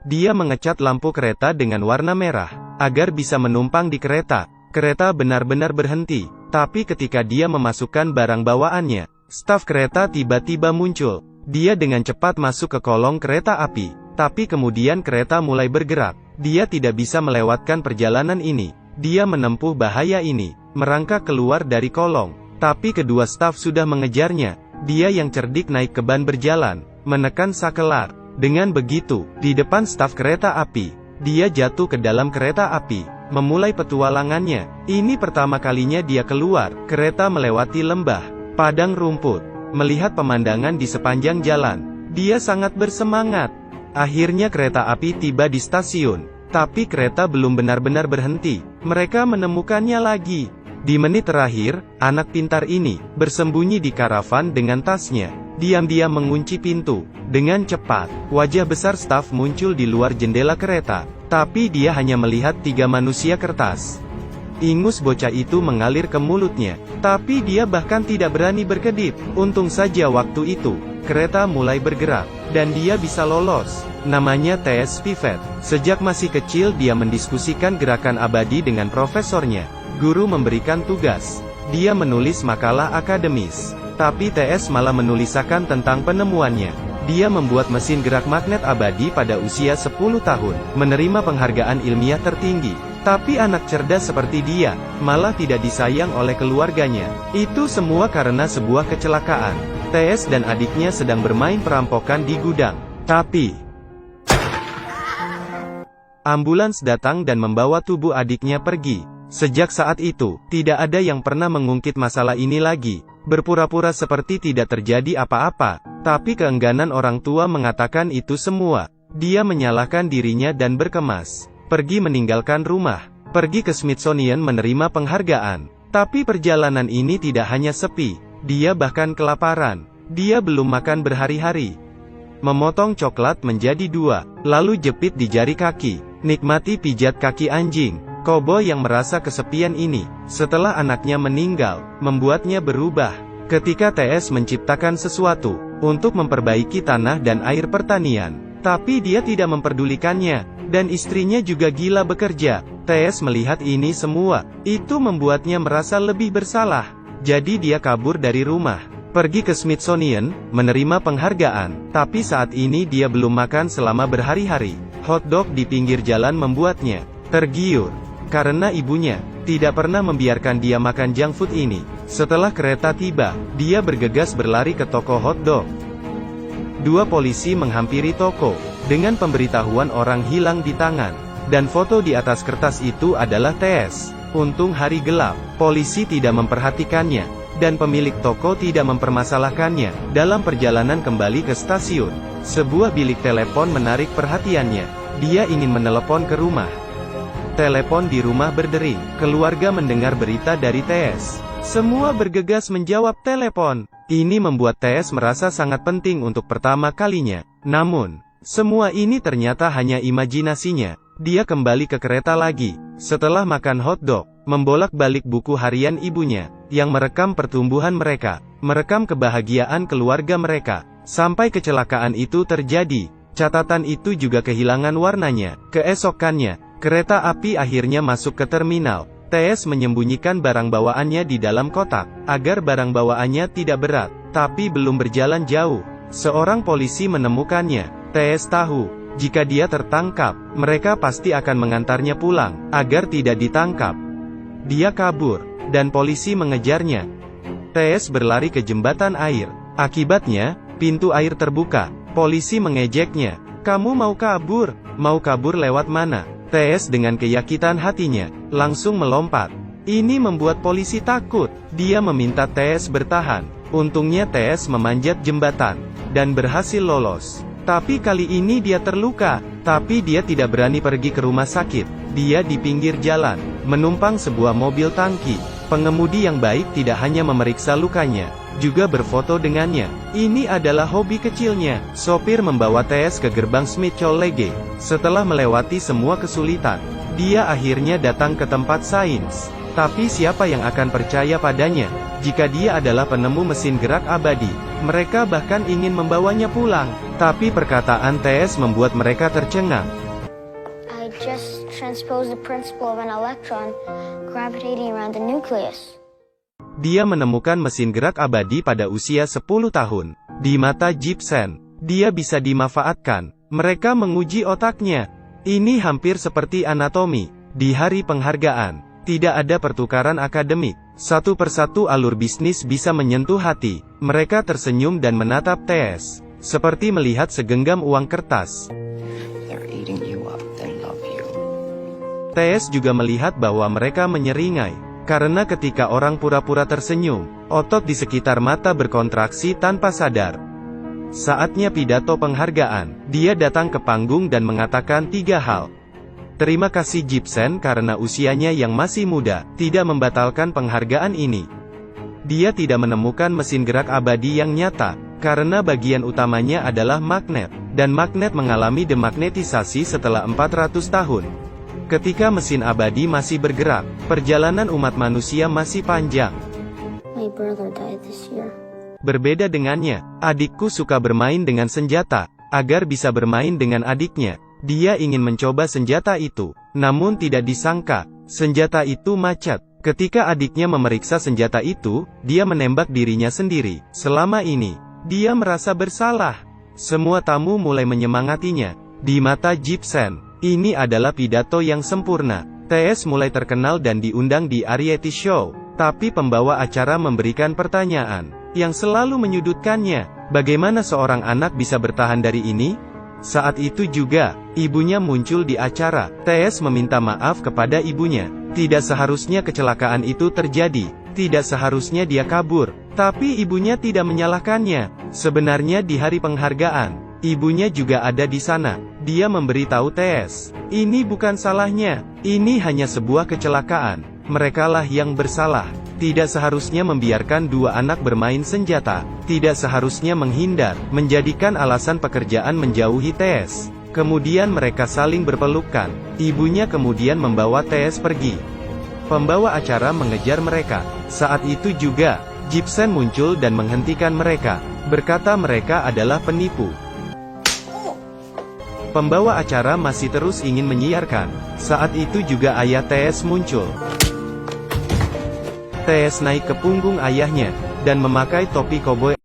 Dia mengecat lampu kereta dengan warna merah, agar bisa menumpang di kereta. Kereta benar-benar berhenti, tapi ketika dia memasukkan barang bawaannya, staf kereta tiba-tiba muncul. Dia dengan cepat masuk ke kolong kereta api, tapi kemudian kereta mulai bergerak. Dia tidak bisa melewatkan perjalanan ini. Dia menempuh bahaya ini, merangkak keluar dari kolong, tapi kedua staf sudah mengejarnya. Dia yang cerdik naik ke ban berjalan, menekan sakelar. Dengan begitu, di depan staf kereta api, dia jatuh ke dalam kereta api, memulai petualangannya. Ini pertama kalinya dia keluar. Kereta melewati lembah, padang rumput, melihat pemandangan di sepanjang jalan. Dia sangat bersemangat. Akhirnya kereta api tiba di stasiun, tapi kereta belum benar-benar berhenti. Mereka menemukannya lagi. Di menit terakhir, anak pintar ini bersembunyi di karavan dengan tasnya. Diam-diam mengunci pintu. Dengan cepat, wajah besar staf muncul di luar jendela kereta, tapi dia hanya melihat 3 manusia kertas. Ingus bocah itu mengalir ke mulutnya, tapi dia bahkan tidak berani berkedip. Untung saja waktu itu, kereta mulai bergerak, dan dia bisa lolos. Namanya T.S. Pivet. Sejak masih kecil dia mendiskusikan gerakan abadi dengan profesornya. Guru memberikan tugas. Dia menulis makalah akademis. Tapi T.S. malah menulisakan tentang penemuannya. Dia membuat mesin gerak magnet abadi pada usia 10 tahun, menerima penghargaan ilmiah tertinggi. Tapi anak cerdas seperti dia, malah tidak disayang oleh keluarganya. Itu semua karena sebuah kecelakaan. T.S. dan adiknya sedang bermain perampokan di gudang. Tapi ambulans datang dan membawa tubuh adiknya pergi. Sejak saat itu, tidak ada yang pernah mengungkit masalah ini lagi. Berpura-pura seperti tidak terjadi apa-apa, tapi keengganan orang tua mengatakan itu semua. Dia menyalahkan dirinya dan berkemas. Pergi meninggalkan rumah. Pergi ke Smithsonian menerima penghargaan. Tapi perjalanan ini tidak hanya sepi. Dia bahkan kelaparan. Dia belum makan berhari-hari. Memotong coklat menjadi 2, lalu jepit di jari kaki. Nikmati pijat kaki anjing. Koboi yang merasa kesepian ini, setelah anaknya meninggal, membuatnya berubah. Ketika T.S. menciptakan sesuatu, untuk memperbaiki tanah dan air pertanian, tapi dia tidak memperdulikannya, dan istrinya juga gila bekerja. T.S. melihat ini semua, itu membuatnya merasa lebih bersalah. Jadi dia kabur dari rumah, pergi ke Smithsonian, menerima penghargaan, tapi saat ini dia belum makan selama berhari-hari. Hotdog di pinggir jalan membuatnya tergiur. Karena ibunya tidak pernah membiarkan dia makan junk food ini. Setelah kereta tiba, dia bergegas berlari ke toko hotdog. 2 polisi menghampiri toko, dengan pemberitahuan orang hilang di tangan. Dan foto di atas kertas itu adalah T.S. Untung hari gelap, polisi tidak memperhatikannya, dan pemilik toko tidak mempermasalahkannya. Dalam perjalanan kembali ke stasiun, sebuah bilik telepon menarik perhatiannya. Dia ingin menelepon ke rumah. Telepon di rumah berdering. Keluarga mendengar berita dari T.S. Semua bergegas menjawab telepon. Ini membuat T.S. merasa sangat penting untuk pertama kalinya. Namun, semua ini ternyata hanya imajinasinya. Dia kembali ke kereta lagi. Setelah makan hotdog, membolak-balik buku harian ibunya, yang merekam pertumbuhan mereka, merekam kebahagiaan keluarga mereka. Sampai kecelakaan itu terjadi, catatan itu juga kehilangan warnanya. Keesokannya, kereta api akhirnya masuk ke terminal. T.S. menyembunyikan barang bawaannya di dalam kotak, agar barang bawaannya tidak berat, tapi belum berjalan jauh. Seorang polisi menemukannya. T.S. tahu, jika dia tertangkap, mereka pasti akan mengantarnya pulang, agar tidak ditangkap. Dia kabur, dan polisi mengejarnya. T.S. berlari ke jembatan air. Akibatnya, pintu air terbuka. Polisi mengejeknya. Kamu mau kabur? Mau kabur lewat mana? T.S. dengan keyakinan hatinya, langsung melompat. Ini membuat polisi takut. Dia meminta T.S. bertahan. Untungnya T.S. memanjat jembatan, dan berhasil lolos. Tapi kali ini dia terluka. Tapi dia tidak berani pergi ke rumah sakit. Dia di pinggir jalan, menumpang sebuah mobil tangki. Pengemudi yang baik tidak hanya memeriksa lukanya, juga berfoto dengannya. Ini adalah hobi kecilnya. Sopir membawa T.S. ke gerbang Smith College. Setelah melewati semua kesulitan, dia akhirnya datang ke tempat sains. Tapi siapa yang akan percaya padanya, jika dia adalah penemu mesin gerak abadi? Mereka bahkan ingin membawanya pulang, tapi perkataan TS membuat mereka tercengang. I just transposed the principle of an electron gravitating around the nucleus. Dia menemukan mesin gerak abadi pada usia 10 tahun. Di mata Gibson, dia bisa dimanfaatkan. Mereka menguji otaknya. Ini hampir seperti anatomi. Di hari penghargaan, tidak ada pertukaran akademik. Satu persatu alur bisnis bisa menyentuh hati. Mereka tersenyum dan menatap TS, seperti melihat segenggam uang kertas. TS juga melihat bahwa mereka menyeringai, karena ketika orang pura-pura tersenyum, otot di sekitar mata berkontraksi tanpa sadar. Saatnya pidato penghargaan, dia datang ke panggung dan mengatakan 3 hal. Terima kasih Gibson karena usianya yang masih muda, tidak membatalkan penghargaan ini. Dia tidak menemukan mesin gerak abadi yang nyata, karena bagian utamanya adalah magnet, dan magnet mengalami demagnetisasi setelah 400 tahun. Ketika mesin abadi masih bergerak, perjalanan umat manusia masih panjang. My brother died this year. Berbeda dengannya, adikku suka bermain dengan senjata, agar bisa bermain dengan adiknya. Dia ingin mencoba senjata itu, namun tidak disangka, senjata itu macet. Ketika adiknya memeriksa senjata itu, dia menembak dirinya sendiri. Selama ini, dia merasa bersalah. Semua tamu mulai menyemangatinya. Di mata Gibson, ini adalah pidato yang sempurna. TS mulai terkenal dan diundang di variety show, tapi pembawa acara memberikan pertanyaan yang selalu menyudutkannya. Bagaimana seorang anak bisa bertahan dari ini? Saat itu juga, ibunya muncul di acara. TS meminta maaf kepada ibunya. Tidak seharusnya kecelakaan itu terjadi. Tidak seharusnya dia kabur. Tapi ibunya tidak menyalahkannya. Sebenarnya di hari penghargaan, ibunya juga ada di sana. Dia memberitahu TS, ini bukan salahnya. Ini hanya sebuah kecelakaan. Merekalah yang bersalah. Tidak seharusnya membiarkan 2 anak bermain senjata. Tidak seharusnya menghindar, menjadikan alasan pekerjaan menjauhi TS. Kemudian mereka saling berpelukan. Ibunya kemudian membawa TS pergi. Pembawa acara mengejar mereka. Saat itu juga, Gibson muncul dan menghentikan mereka. Berkata mereka adalah penipu. Pembawa acara masih terus ingin menyiarkan. Saat itu juga ayah TS muncul. TS naik ke punggung ayahnya, dan memakai topi koboi